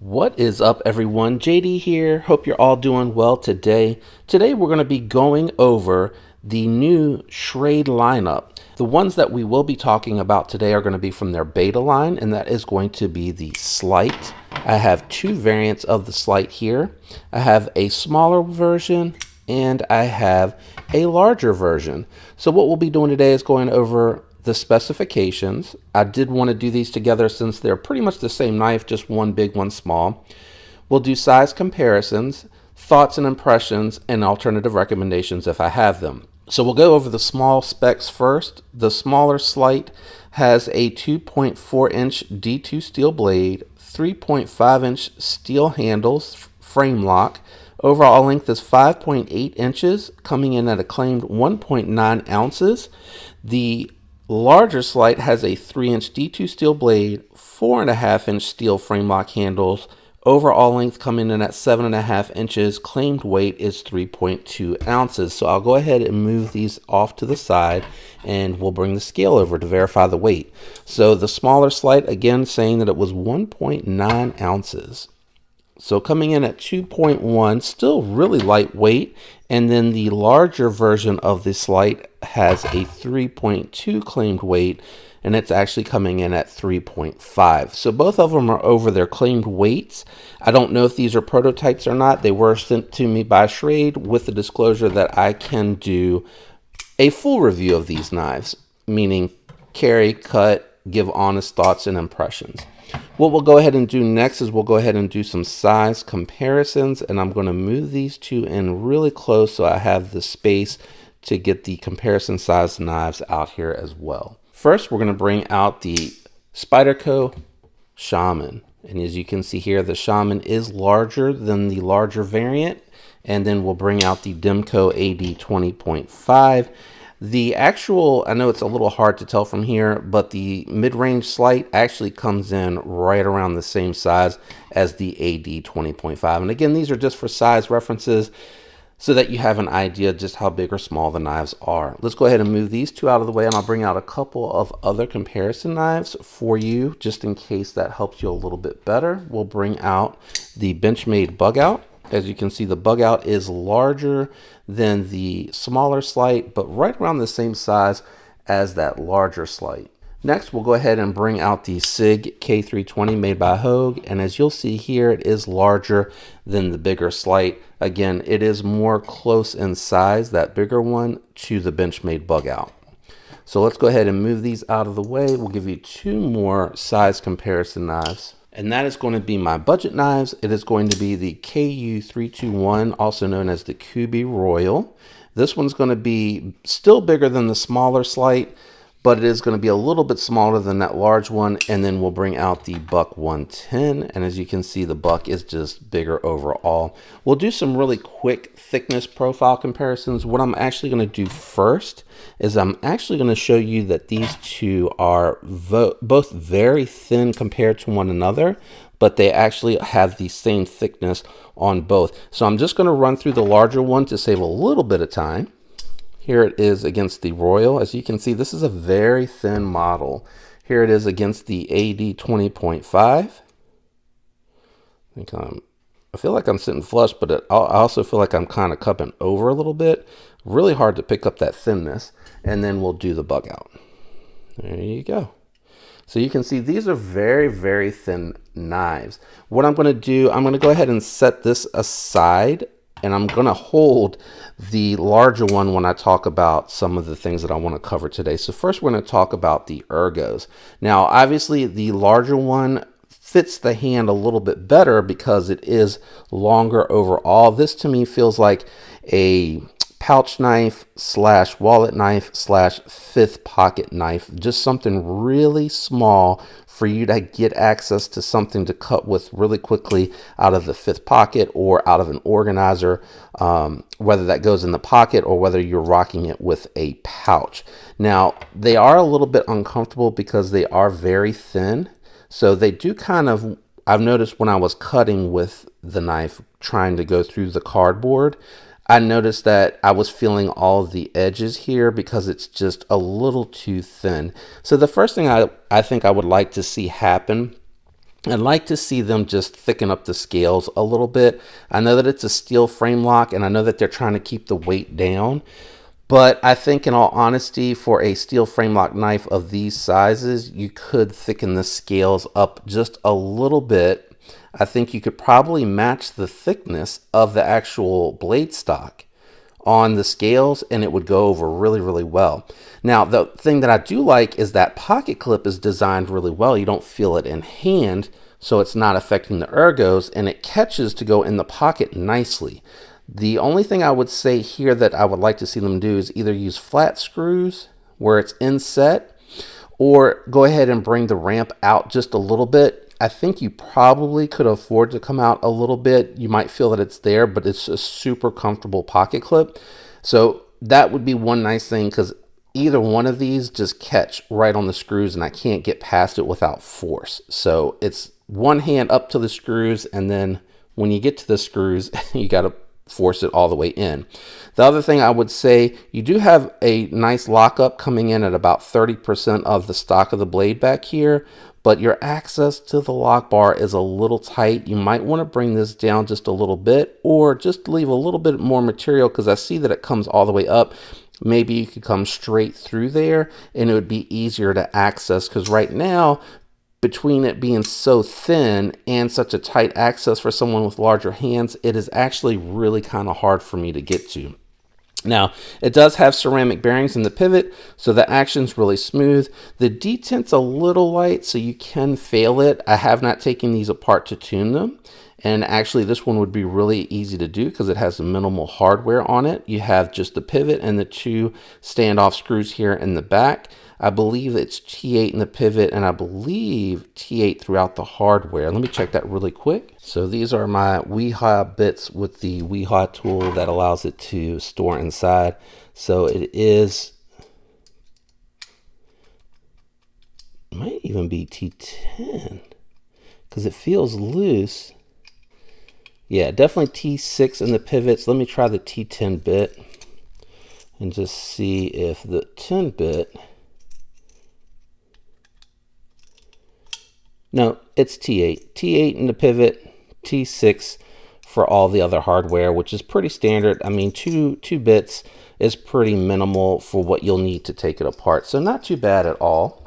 What is up, everyone? JD here. Hope you're all doing well today. Today, we're going to be going over the new Schrade lineup. The ones that we will be talking about today are going to be from their beta line, and that is going to be the Slyte. I have two variants of the Slyte here. I have a smaller version and I have a larger version. So what we'll be doing today is going over the specifications. I did want to do these together since they're pretty much the same knife, just one big, one small. We'll do size comparisons, thoughts and impressions, and alternative recommendations if I have them. So we'll go over the small specs first. The smaller Slyte has a 2.4-inch D2 steel blade, 3.5-inch steel handles, frame lock. Overall length is 5.8 inches, coming in at a claimed 1.9 ounces. The larger Slyte has a 3-inch D2 steel blade, 4.5-inch steel frame lock handles. Overall length coming in at 7.5 inches. Claimed weight is 3.2 ounces. So I'll go ahead and move these off to the side and we'll bring the scale over to verify the weight. So the smaller Slyte, again, saying that it was 1.9 ounces. So coming in at 2.1, still really lightweight. And then the larger version of the Slyte has a 3.2 claimed weight, and it's actually coming in at 3.5. So both of them are over their claimed weights. I don't know if these are prototypes or not. They were sent to me by Schrade with the disclosure that I can do a full review of these knives, meaning carry, cut, give honest thoughts and impressions. What we'll go ahead and do next is we'll go ahead and do some size comparisons, and I'm going to move these two in really close so I have the space to get the comparison size knives out here as well. First, we're going to bring out the Spyderco Shaman. And as you can see here, the Shaman is larger than the larger variant. And then we'll bring out the Demco AD 20.5. The actual, I know it's a little hard to tell from here, but the mid-range Slyte actually comes in right around the same size as the AD 20.5. And again, these are just for size references so that you have an idea just how big or small the knives are. Let's go ahead and move these two out of the way, and I'll bring out a couple of other comparison knives for you, just in case that helps you a little bit better. We'll bring out the Benchmade Bug Out. As you can see, the Bug Out is larger than the smaller Slyte, but right around the same size as that larger Slyte. Next, we'll go ahead and bring out the SIG K320 made by Hogue. And as you'll see here, it is larger than the bigger Slyte. Again, it is more close in size, that bigger one, to the Benchmade Bug Out. So let's go ahead and move these out of the way. We'll give you two more size comparison knives. And that is going to be my budget knives. It is going to be the KU321, also known as the Kubi Royal. This one's going to be still bigger than the smaller Slyte, but it is going to be a little bit smaller than that large one. And then we'll bring out the Buck 110. And as you can see, the Buck is just bigger overall. We'll do some really quick thickness profile comparisons. What I'm actually going to do first is I'm actually going to show you that these two are both very thin compared to one another, but they actually have the same thickness on both. So I'm just going to run through the larger one to save a little bit of time. Here it is against the Royal. As you can see, this is a very thin model. Here it is against the AD 20.5. I feel like I'm sitting flush, but I also feel like I'm kind of cupping over a little bit. Really hard to pick up that thinness. And then we'll do the Bug Out. There you go. So you can see these are very, very thin knives. What I'm going to do, I'm going to go ahead and set this aside, and I'm going to hold the larger one when I talk about some of the things that I want to cover today. So first we're going to talk about the ergos. Now, obviously the larger one fits the hand a little bit better because it is longer overall. This to me feels like a pouch knife slash wallet knife slash fifth pocket knife, just something really small for you to get access to something to cut with really quickly out of the fifth pocket or out of an organizer, whether that goes in the pocket or whether you're rocking it with a pouch. Now, they are a little bit uncomfortable because they are very thin. So they do kind of, I've noticed when I was cutting with the knife, trying to go through the cardboard, I noticed that I was feeling all of the edges here because it's just a little too thin. So the first thing I think I would like to see happen I'd like to see them just thicken up the scales a little bit. I know that it's a steel frame lock, and I know that they're trying to keep the weight down. But I think, in all honesty, for a steel frame lock knife of these sizes, you could thicken the scales up just a little bit. I think you could probably match the thickness of the actual blade stock on the scales, and it would go over really, really well. Now, the thing that I do like is that pocket clip is designed really well. You don't feel it in hand, so it's not affecting the ergos, and it catches to go in the pocket nicely. The only thing I would say here that I would like to see them do is either use flat screws where it's inset, or go ahead and bring the ramp out just a little bit. I think you probably could afford to come out a little bit. You might feel that it's there, but it's a super comfortable pocket clip. So that would be one nice thing, because either one of these just catch right on the screws and I can't get past it without force. So it's one hand up to the screws, and then when you get to the screws, you got to force it all the way in. The other thing I would say, you do have a nice lockup coming in at about 30% of the stock of the blade back here, but your access to the lock bar is a little tight. You might want to bring this down just a little bit, or just leave a little bit more material, because I see that it comes all the way up. Maybe you could come straight through there and it would be easier to access, because right now, between it being so thin and such a tight access for someone with larger hands, it is actually really kind of hard for me to get to. Now, it does have ceramic bearings in the pivot, so the action's really smooth. The detent's a little light, so you can fail it. I have not taken these apart to tune them. And actually, this one would be really easy to do because it has minimal hardware on it. You have just the pivot and the two standoff screws here in the back. I believe it's T8 in the pivot, and I believe T8 throughout the hardware. Let me check that really quick. So these are my Weehaw bits with the Weehaw tool that allows it to store inside. So it is, it might even be T10 because it feels loose. Yeah, definitely T6 in the pivots. Let me try the T10 bit and just see if the 10 bit. No, it's T8. T8 in the pivot, T6 for all the other hardware, which is pretty standard. I mean, two bits is pretty minimal for what you'll need to take it apart. So not too bad at all.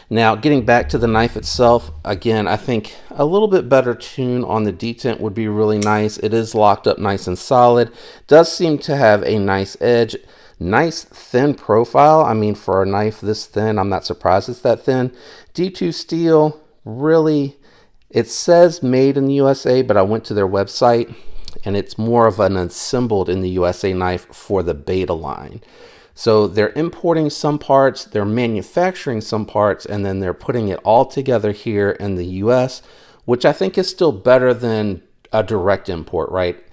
Now, getting back to the knife itself, again, I think a little bit better tune on the detent would be really nice. It is locked up nice and solid. Does seem to have a nice edge. Nice thin profile. I mean, for a knife this thin, I'm not surprised it's that thin. D2 steel, really, it says made in the USA, but I went to their website and it's more of an assembled in the USA knife for the beta line. So they're importing some parts, they're manufacturing some parts, and then they're putting it all together here in the US, which I think is still better than a direct import, right?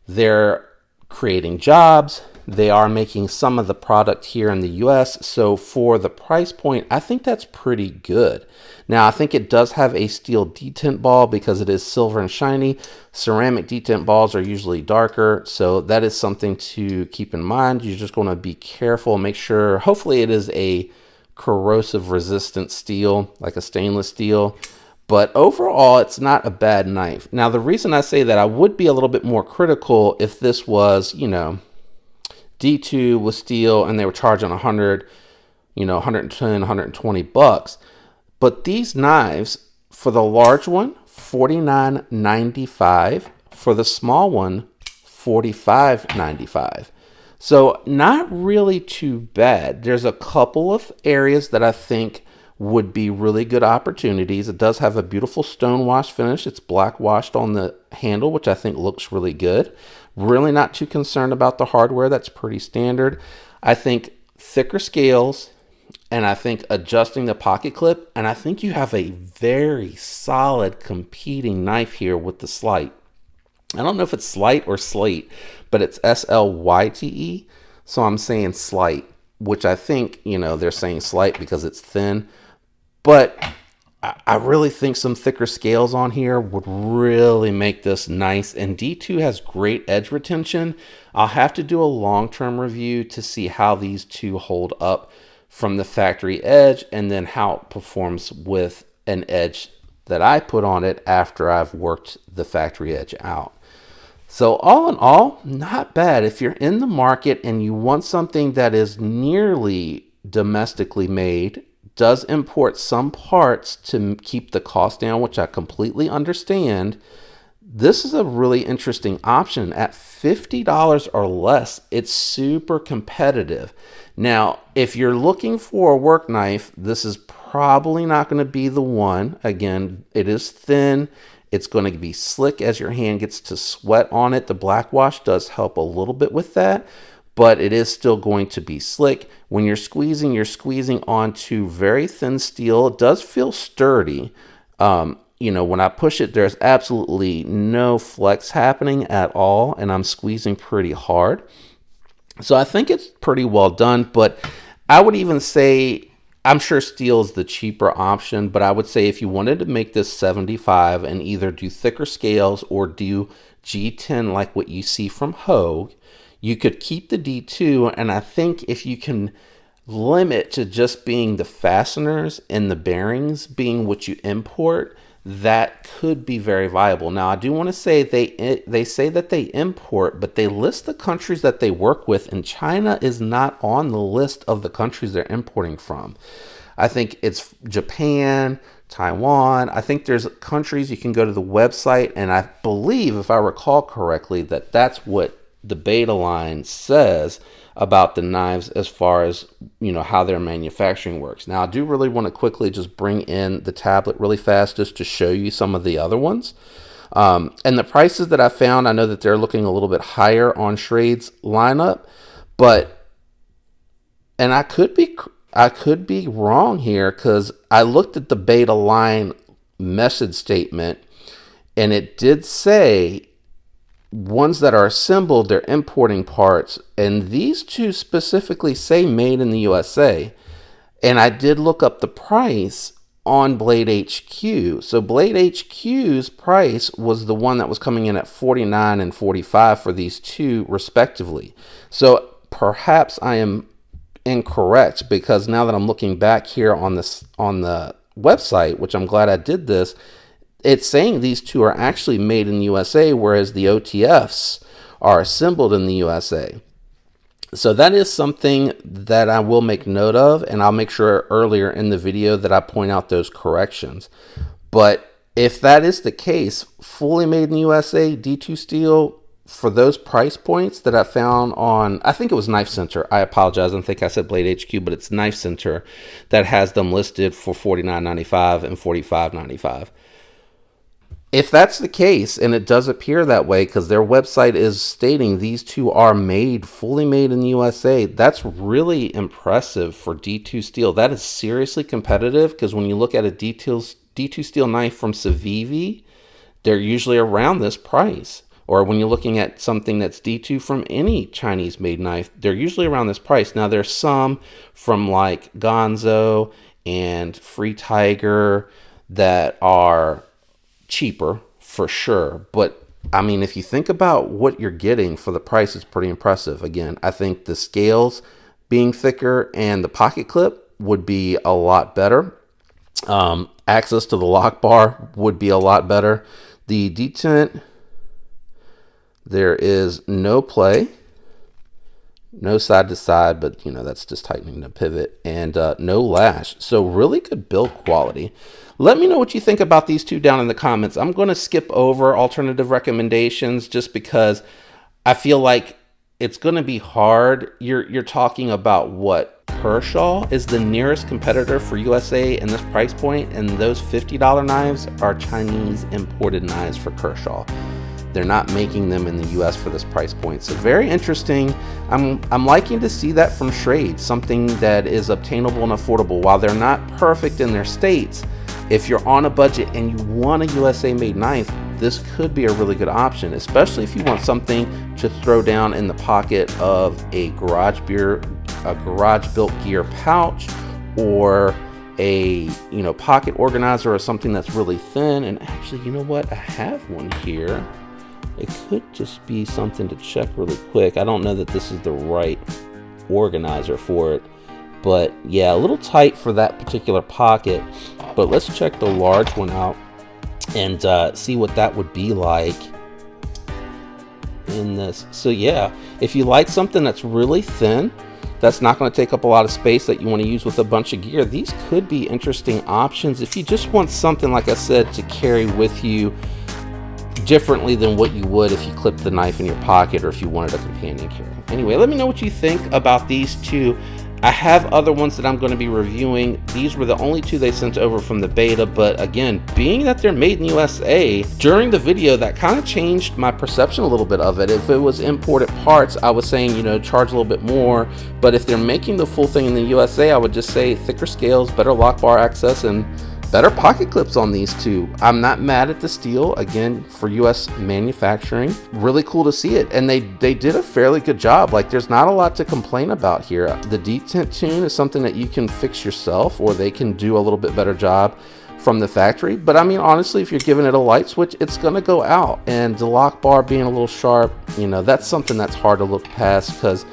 They're creating jobs. They are making some of the product here in the US. So for the price point, I think that's pretty good. Now, I think it does have a steel detent ball because it is silver and shiny. Ceramic detent balls are usually darker. So that is something to keep in mind. You're just going to be careful, make sure, hopefully it is a corrosive resistant steel, like a stainless steel. But overall, it's not a bad knife. Now, the reason I say that, I would be a little bit more critical if this was, you know, D2 with steel and they were charging 100, you know, 110, 120 bucks. But these knives, for the large one, $49.95. For the small one, $45.95. So not really too bad. There's a couple of areas that I think would be really good opportunities. It does have a beautiful stone wash finish. It's black washed on the handle, which I think looks really good. Really not too concerned about the hardware. That's pretty standard. I think thicker scales, and I think adjusting the pocket clip, and I think you have a very solid competing knife here with the Slyte. I don't know if it's Slyte or Slate, but it's Slyte. So I'm saying Slyte, which I think, you know, they're saying Slyte because it's thin. But I really think some thicker scales on here would really make this nice. And D2 has great edge retention. I'll have to do a long-term review to see how these two hold up from the factory edge and then how it performs with an edge that I put on it after I've worked the factory edge out. So all in all, not bad. If you're in the market and you want something that is nearly domestically made, does import some parts to keep the cost down, which I completely understand, this is a really interesting option. At $50 or less, it's super competitive. Now, if you're looking for a work knife, this is probably not going to be the one. Again, it is thin. It's going to be slick as your hand gets to sweat on it. The black wash does help a little bit with that, but it is still going to be slick. When you're squeezing onto very thin steel. It does feel sturdy. You know, when I push it, there's absolutely no flex happening at all, and I'm squeezing pretty hard. So I think it's pretty well done, but I would even say, I'm sure steel is the cheaper option, but I would say if you wanted to make this 75 and either do thicker scales or do G10 like what you see from Hogue, you could keep the D2, and I think if you can limit to just being the fasteners and the bearings being what you import, that could be very viable. Now, I do want to say they say that they import, but they list the countries that they work with, and China is not on the list of the countries they're importing from. I think it's Japan, Taiwan. I think there's countries you can go to the website, and I believe, if I recall correctly, that that's what the beta line says about the knives as far as, you know, how their manufacturing works. Now, I do really want to quickly just bring in the tablet really fast just to show you some of the other ones. And the prices that I found, I know that they're looking a little bit higher on Schrade's lineup, but, and I could be wrong here, because I looked at the beta line message statement and it did say ones that are assembled, they're importing parts, and these two specifically say made in the USA. And I did look up the price on Blade HQ. So Blade HQ's price was the one that was coming in at $49 and $45 for these two respectively. So perhaps I am incorrect, because now that I'm looking back here on the website, which I'm glad I did this, it's saying these two are actually made in the USA, whereas the OTFs are assembled in the USA. So that is something that I will make note of, and I'll make sure earlier in the video that I point out those corrections. But if that is the case, fully made in the USA, D2 steel, for those price points that I found on, I think it was Knife Center. I apologize, I don't think I said Blade HQ, but it's Knife Center that has them listed for $49.95 and $45.95. If that's the case, and it does appear that way because their website is stating these two are fully made in the USA, that's really impressive for D2 steel. That is seriously competitive, because when you look at a D2 steel knife from Civivi, they're usually around this price. Or when you're looking at something that's D2 from any Chinese made knife, they're usually around this price. Now, there's some from like Gonzo and Free Tiger that are cheaper for sure, but I mean, if you think about what you're getting for the price, it's pretty impressive. Again, I think the scales being thicker and the pocket clip would be a lot better. Access to the lock bar would be a lot better. The detent, there is no play, no side to side, but you know, that's just tightening the pivot, and no lash. So really good build quality. Let me know what you think about these two down in the comments. I'm going to skip over alternative recommendations just because I feel like it's going to be hard. You're talking about what Kershaw is the nearest competitor for USA in this price point, and those $50 knives are Chinese imported knives for Kershaw. They're not making them in the US for this price point. So very interesting. I'm liking to see that from Schrade, something that is obtainable and affordable. While they're not perfect in their states, if you're on a budget and you want a USA made knife, this could be a really good option, especially if you want something to throw down in the pocket of a garage built gear pouch, or a pocket organizer, or something that's really thin. And actually, you know what? I have one here. It could just be something to check really quick. I don't know that this is the right organizer for it, but yeah, a little tight for that particular pocket. But let's check the large one out and see what that would be like in this. So yeah, if you like something that's really thin, that's not going to take up a lot of space, that you want to use with a bunch of gear, these could be interesting options if you just want something, like I said, to carry with you differently than what you would if you clipped the knife in your pocket or if you wanted a companion carry. Anyway, let me know what you think about these two. I have other ones that I'm going to be reviewing. These were the only two they sent over from the beta, but again, being that they're made in USA, during the video that kind of changed my perception a little bit of it. If it was imported parts, I was saying, you know, charge a little bit more, but if they're making the full thing in the USA, I would just say thicker scales, better lock bar access, and better pocket clips on these two. I'm not mad at the steel, again, for US manufacturing. Really cool to see it, and they did a fairly good job. Like, there's not a lot to complain about here. The detent tune is something that you can fix yourself, or they can do a little bit better job from the factory. But I mean, honestly, if you're giving it a light switch, it's gonna go out. And the lock bar being a little sharp, you know, that's something that's hard to look past, because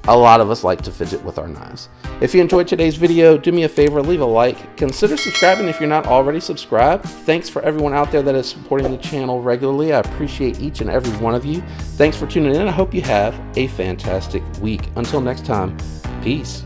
a lot of us like to fidget with our knives. If you enjoyed today's video, do me a favor, leave a like. Consider subscribing if you're not already subscribed. Thanks for everyone out there that is supporting the channel regularly. I appreciate each and every one of you. Thanks for tuning in. I hope you have a fantastic week. Until next time, peace.